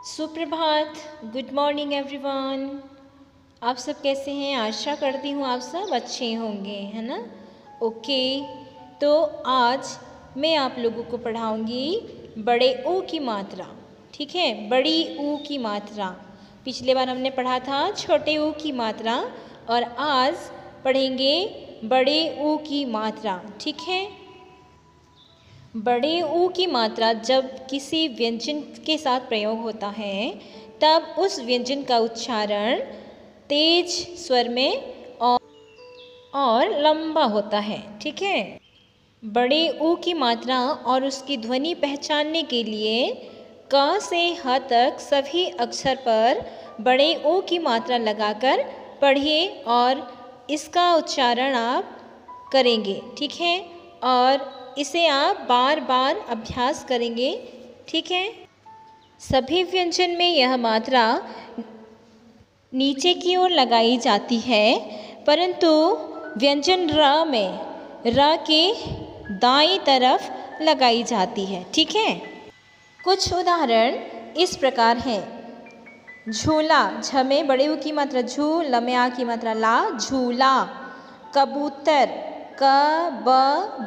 सुप्रभात। Good morning everyone. आप सब कैसे हैं? आशा करती हूँ आप सब अच्छे होंगे, है ना। ओके, तो आज मैं आप लोगों को पढ़ाऊँगी बड़े ऊ की मात्रा। ठीक है, बड़ी ऊ की मात्रा। पिछले बार हमने पढ़ा था छोटे ऊ की मात्रा और आज पढ़ेंगे बड़े ऊ की मात्रा। ठीक है, बड़े ऊ की मात्रा जब किसी व्यंजन के साथ प्रयोग होता है तब उस व्यंजन का उच्चारण तेज स्वर में और लंबा होता है। ठीक है, बड़े ऊ की मात्रा और उसकी ध्वनि पहचानने के लिए क से ह तक सभी अक्षर पर बड़े ऊ की मात्रा लगाकर पढ़िए और इसका उच्चारण आप करेंगे। ठीक है, और इसे आप बार बार अभ्यास करेंगे। ठीक है, सभी व्यंजन में यह मात्रा नीचे की ओर लगाई जाती है, परंतु व्यंजन र में र के दाईं तरफ लगाई जाती है। ठीक है, कुछ उदाहरण इस प्रकार हैं। झूला, झ में बड़े ऊ की मात्रा झू, ल में आ की मात्रा ला, झूला। कबूतर, क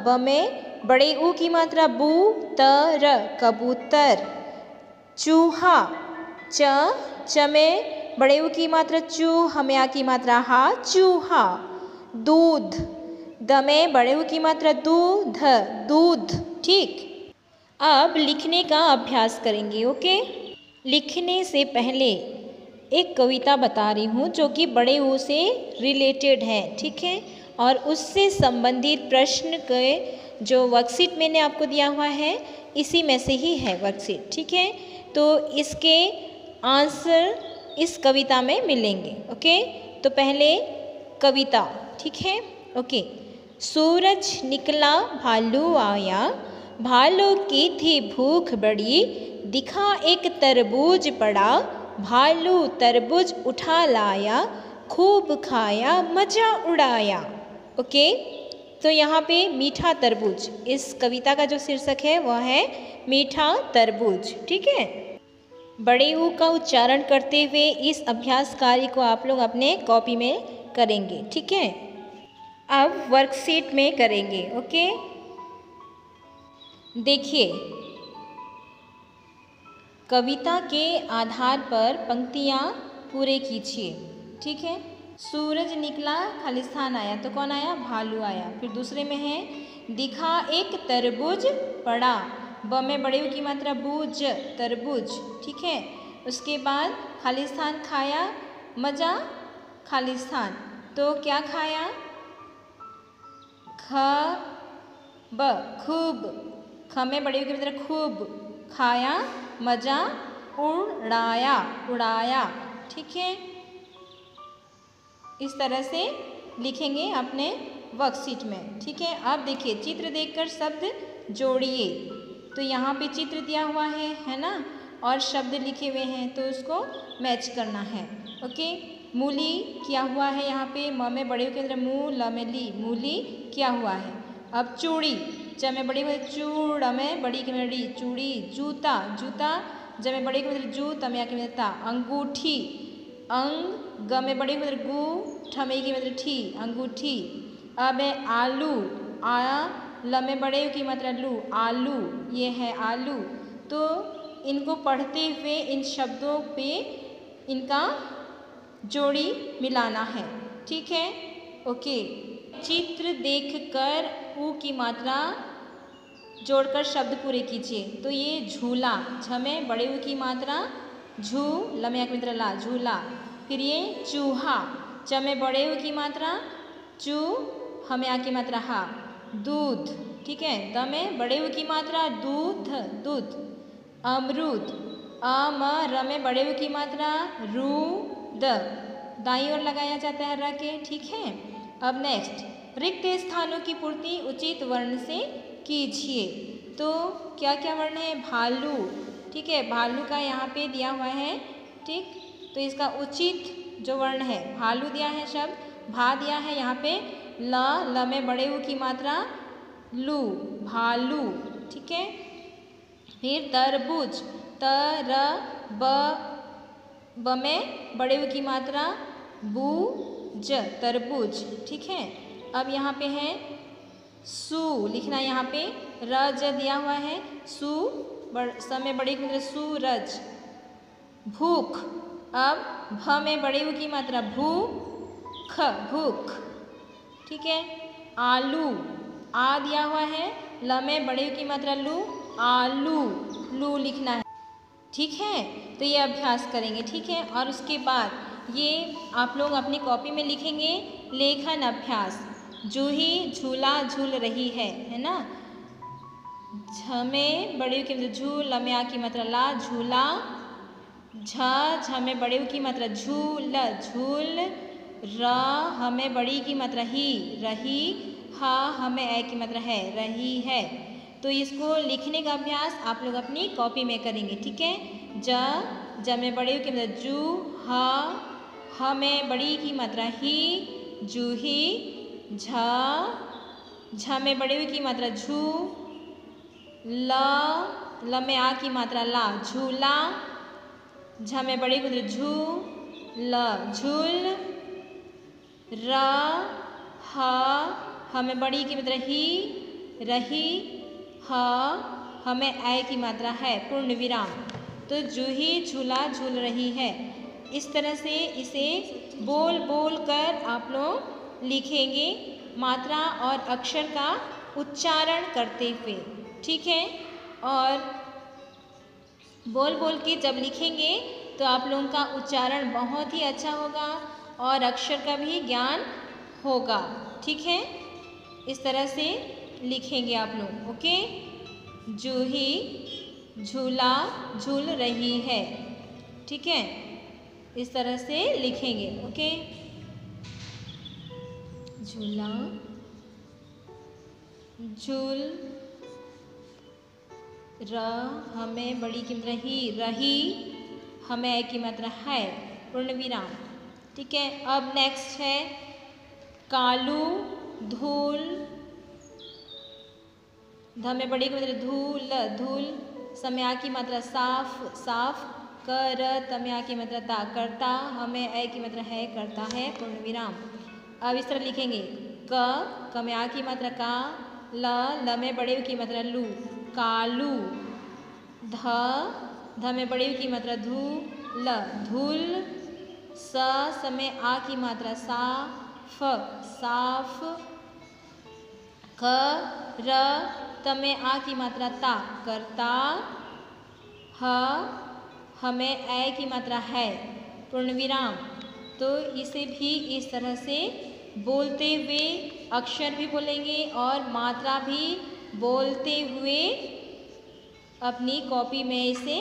ब में बड़े ऊ की मात्रा बू, त र, कबूतर। चूहा, च में बड़े ऊ की मात्रा चू, ह में आ की मात्रा हा, चूहा। दूध, द में बड़े ऊ की मात्रा दू, ध, दूध। ठीक, अब लिखने का अभ्यास करेंगे। ओके, लिखने से पहले एक कविता बता रही हूँ जो कि बड़े ऊ से रिलेटेड है। ठीक है, और उससे संबंधित प्रश्न के जो वर्कशीट मैंने आपको दिया हुआ है इसी में से ही है वर्कशीट। ठीक है, तो इसके आंसर इस कविता में मिलेंगे। ओके, तो पहले कविता। ठीक है, ओके। सूरज निकला भालू आया, भालू की थी भूख बड़ी, दिखा एक तरबूज पड़ा, भालू तरबूज उठा लाया, खूब खाया मजा उड़ाया। ओके, तो यहाँ पे मीठा तरबूज, इस कविता का जो शीर्षक है वह है मीठा तरबूज। ठीक है, बड़े ऊ का उच्चारण करते हुए इस अभ्यास कार्य को आप लोग अपने कॉपी में करेंगे। ठीक है, अब वर्कशीट में करेंगे। ओके, देखिए, कविता के आधार पर पंक्तियाँ पूरे कीजिए। ठीक है, सूरज निकला खालिस्तान आया, तो कौन आया? भालू आया। फिर दूसरे में है दिखा एक तरबूज पड़ा, ब में बड़े ऊ की मात्रा बूज, तरबूज। ठीक है, उसके बाद खालिस्तान खाया, मजा खालिस्तान, तो क्या खाया? ख ब, खूब। ख में बड़े ऊ की मात्रा खूब, खाया, मजा उड़ाया, उड़ाया। ठीक है, इस तरह से लिखेंगे अपने वर्कशीट में। ठीक है, अब देखिए, चित्र देखकर शब्द जोड़िए। तो यहाँ पे चित्र दिया हुआ है ना, और शब्द लिखे हुए हैं, तो उसको मैच करना है। ओके, मूली किया हुआ है यहाँ पे, म में बड़े के अंदर मू, ल में ली, मूली किया हुआ है। अब चूड़ी, च में बड़ी चूड़, में बड़ी के बड़ी चूड़ी। जूता, जूता, ज में बड़े के मतलब जू, त में आ के मतलब ता। अंगूठी, अंग, ग में बड़े मतलब गु, ठ में की मतलब ठी, अंगूठी। अब है आलू, आ, ल में बड़े की मात्रा लू, आलू, ये है आलू। तो इनको पढ़ते हुए इन शब्दों पे इनका जोड़ी मिलाना है। ठीक है, ओके। चित्र देखकर ऊ की मात्रा जोड़कर शब्द पूरे कीजिए। तो ये झूला, झ में बड़े ऊ की मात्रा झू, ल में मात्रा ला, झूला। फिर ये चूहा, च में बड़े ऊ की मात्रा चू, ह में आ की मात्रा हा, दूध। ठीक है, द में बड़े ऊ की मात्रा दूध, दूध। अमरूद, अ म र में बड़े ऊ की मात्रा रू, द, दाईं ओर लगाया जाता है र के। ठीक है, अब नेक्स्ट, रिक्त स्थानों की पूर्ति उचित वर्ण से कीजिए। तो क्या क्या वर्ण है? भालू। ठीक है, भालू का यहाँ पे दिया हुआ है। ठीक, तो इसका उचित जो वर्ण है, भालू दिया है शब्द, भा दिया है यहाँ पे ल, ल में बड़े ऊ की मात्रा लू, भालू। ठीक है, फिर तरबूज, त र ब में बड़े ऊ की मात्रा, बू ज तरबूज। ठीक है, अब यहाँ पे है सू, लिखना है यहाँ पे र ज दिया हुआ है, सू स में बड़े की मात्रा सूरज। भूख, अब भ में बड़े ऊ की मात्रा भू ख भूख। ठीक है, आलू, आ दिया हुआ है, ल में बड़े ऊ की मात्रा लू, आलू, लू लिखना है। ठीक है, तो ये अभ्यास करेंगे। ठीक है, और उसके बाद ये आप लोग अपनी कॉपी में लिखेंगे लेखन अभ्यास। जूही झूला झूल रही है ना। झ में बड़े ऊ की मात्रा झू, ल में आ की मात्रा ला, झूला। झ में बड़े ऊ की मात्रा झूल, झूल। र हमें बड़ी की मात्रा ही, रही। हा हमें ए की मात्रा है, रही है। तो इसको लिखने का अभ्यास आप लोग अपनी कॉपी में करेंगे। ठीक है, ज में बड़े की मात्रा जू, ह में बड़ी की मात्रा ही, जूही। झ में बड़े की मात्रा झू, ल में आ की मात्रा ला, झूला। झ में बड़े की मात्रा झू, ल झूल। र हमें बड़ी की मात्रा ही, रही। हमें ए की मात्रा है, पूर्ण विराम। तो जूही झूला झूल रही है। इस तरह से इसे बोल बोल कर आप लोग लिखेंगे, मात्रा और अक्षर का उच्चारण करते हुए। ठीक है, और बोल बोल के जब लिखेंगे तो आप लोगों का उच्चारण बहुत ही अच्छा होगा और अक्षर का भी ज्ञान होगा। ठीक है, इस तरह से लिखेंगे आप लोग। ओके, जूही झूला झूल रही है। ठीक है, इस तरह से लिखेंगे। ओके, झूला झूल र हमें बड़ी की मात्रा ही, रही। हमें ए की मात्रा है, पूर्ण विराम। ठीक है, अब नेक्स्ट है कालू धूल। ध में बड़ी की मात्रा धूल, धूल। समय आ की मात्रा साफ, साफ। कर तमें आ की मात्रा ता, करता। हमें ए की मात्रा है, करता है, पूर्ण विराम। अब इस तरह लिखेंगे क में आ की मात्रा का, ल में बड़े की मात्रा लू, कालू। ध में बड़े की मात्रा धू, ल धूल। स में आ की मात्रा सा, फ साफ। क र त में आ की मात्रा ता, करता। हमें ए की मात्रा है, पूर्ण विराम। तो इसे भी इस तरह से बोलते हुए अक्षर भी बोलेंगे और मात्रा भी बोलते हुए अपनी कॉपी में इसे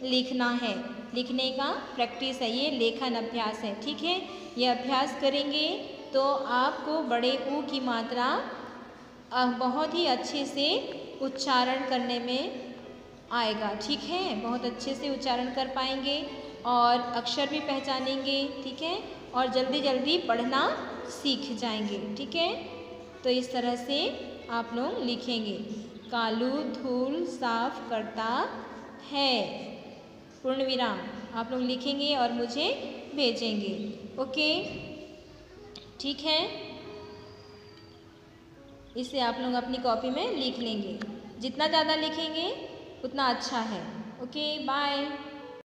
लिखना है। लिखने का प्रैक्टिस है, ये लेखन अभ्यास है। ठीक है, ये अभ्यास करेंगे तो आपको बड़े ऊ की मात्रा बहुत ही अच्छे से उच्चारण करने में आएगा। ठीक है, बहुत अच्छे से उच्चारण कर पाएंगे और अक्षर भी पहचानेंगे। ठीक है, और जल्दी जल्दी पढ़ना सीख जाएंगे। ठीक है, तो इस तरह से आप लोग लिखेंगे कालू धूल साफ करता है, पूर्ण विराम। आप लोग लिखेंगे और मुझे भेजेंगे। ओके, ठीक है, इसे आप लोग अपनी कॉपी में लिख लेंगे। जितना ज़्यादा लिखेंगे उतना अच्छा है। Okay, bye.